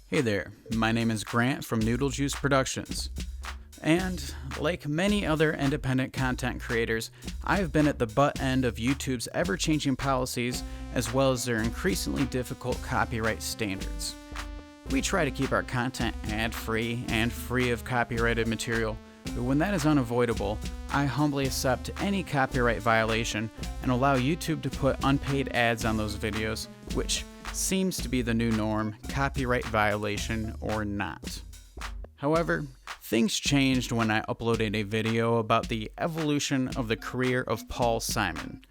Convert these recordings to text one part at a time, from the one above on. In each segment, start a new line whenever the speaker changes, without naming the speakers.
Hey there, my name is Grant from Noodle Productions. And like many other independent content creators, I've been at the butt end of YouTube's ever-changing policies as well as their increasingly difficult copyright standards. We try to keep our content ad-free and free of copyrighted material, but when that is unavoidable, I humbly accept any copyright violation and allow YouTube to put unpaid ads on those videos, which seems to be the new norm, copyright violation or not. However, things changed when I uploaded a video about the evolution of the career of Paul Simon.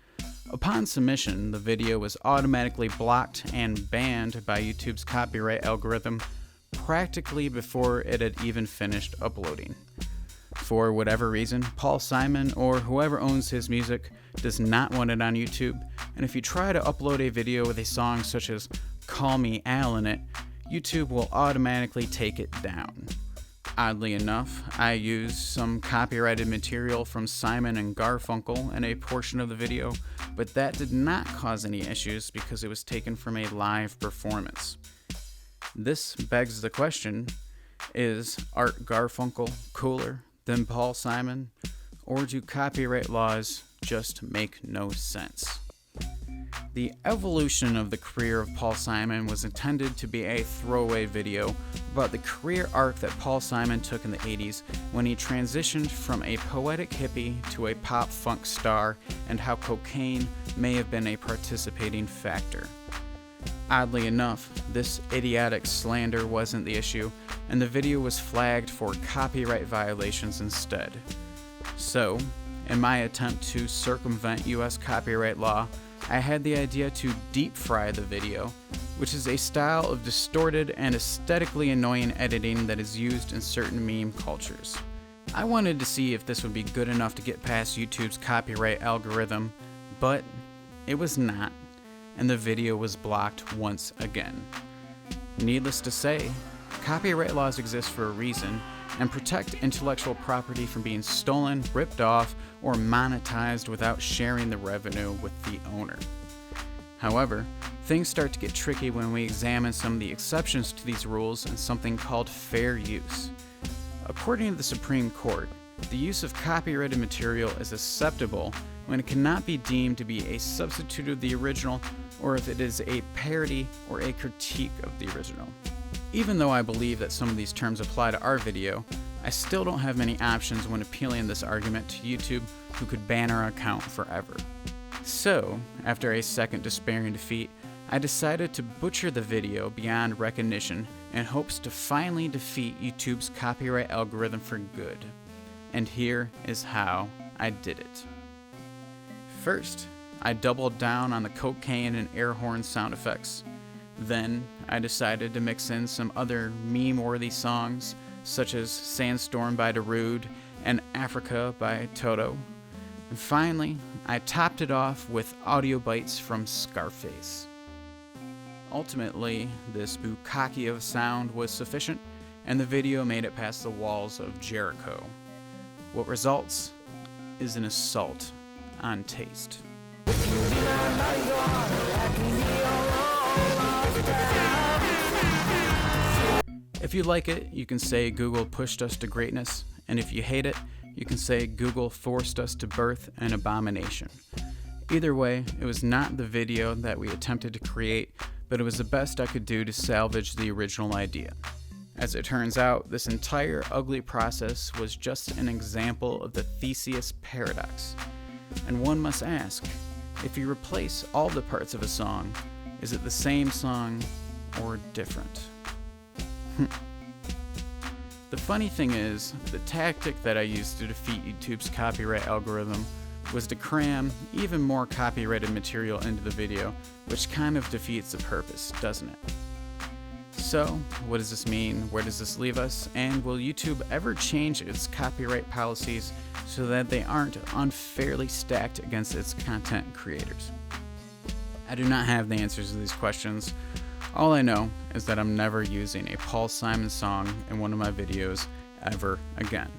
Upon submission, the video was automatically blocked and banned by YouTube's copyright algorithm practically before it had even finished uploading. For whatever reason, Paul Simon or whoever owns his music does not want it on YouTube, and if you try to upload a video with a song such as Call Me Al in it, YouTube will automatically take it down. Oddly enough, I used some copyrighted material from Simon and Garfunkel in a portion of the video, but that did not cause any issues because it was taken from a live performance. This begs the question, is Art Garfunkel cooler than Paul Simon, or do copyright laws just make no sense? The evolution of the career of Paul Simon was intended to be a throwaway video about the career arc that Paul Simon took in the 80s when he transitioned from a poetic hippie to a pop funk star, and how cocaine may have been a participating factor. Oddly enough, this idiotic slander wasn't the issue, and the video was flagged for copyright violations instead. So, in my attempt to circumvent US copyright law, I had the idea to deep fry the video, which is a style of distorted and aesthetically annoying editing that is used in certain meme cultures. I wanted to see if this would be good enough to get past YouTube's copyright algorithm, but it was not, and the video was blocked once again. Needless to say, copyright laws exist for a reason and protect intellectual property from being stolen, ripped off, or monetized without sharing the revenue with the owner. However, things start to get tricky when we examine some of the exceptions to these rules in something called fair use. According to the Supreme Court, the use of copyrighted material is acceptable when it cannot be deemed to be a substitute of the original, or if it is a parody or a critique of the original. Even though I believe that some of these terms apply to our video, I still don't have many options when appealing this argument to YouTube, who could ban our account forever. So, after a second despairing defeat, I decided to butcher the video beyond recognition in hopes to finally defeat YouTube's copyright algorithm for good. And here is how I did it. First, I doubled down on the cocaine and air horn sound effects. Then, I decided to mix in some other meme-worthy songs, such as Sandstorm by Darude and Africa by Toto. And finally, I topped it off with audio bites from Scarface. Ultimately, this bukkake of sound was sufficient, and the video made it past the walls of Jericho. What results is an assault on taste. If you like it, you can say Google pushed us to greatness, and if you hate it, you can say Google forced us to birth an abomination. Either way, it was not the video that we attempted to create, but it was the best I could do to salvage the original idea. As it turns out, this entire ugly process was just an example of the Theseus paradox. And one must ask, if you replace all the parts of a song, is it the same song or different? The funny thing is, the tactic that I used to defeat YouTube's copyright algorithm was to cram even more copyrighted material into the video, which kind of defeats the purpose, doesn't it? So, what does this mean? Where does this leave us? And will YouTube ever change its copyright policies so that they aren't unfairly stacked against its content creators? I do not have the answers to these questions. All I know is that I'm never using a Paul Simon song in one of my videos ever again.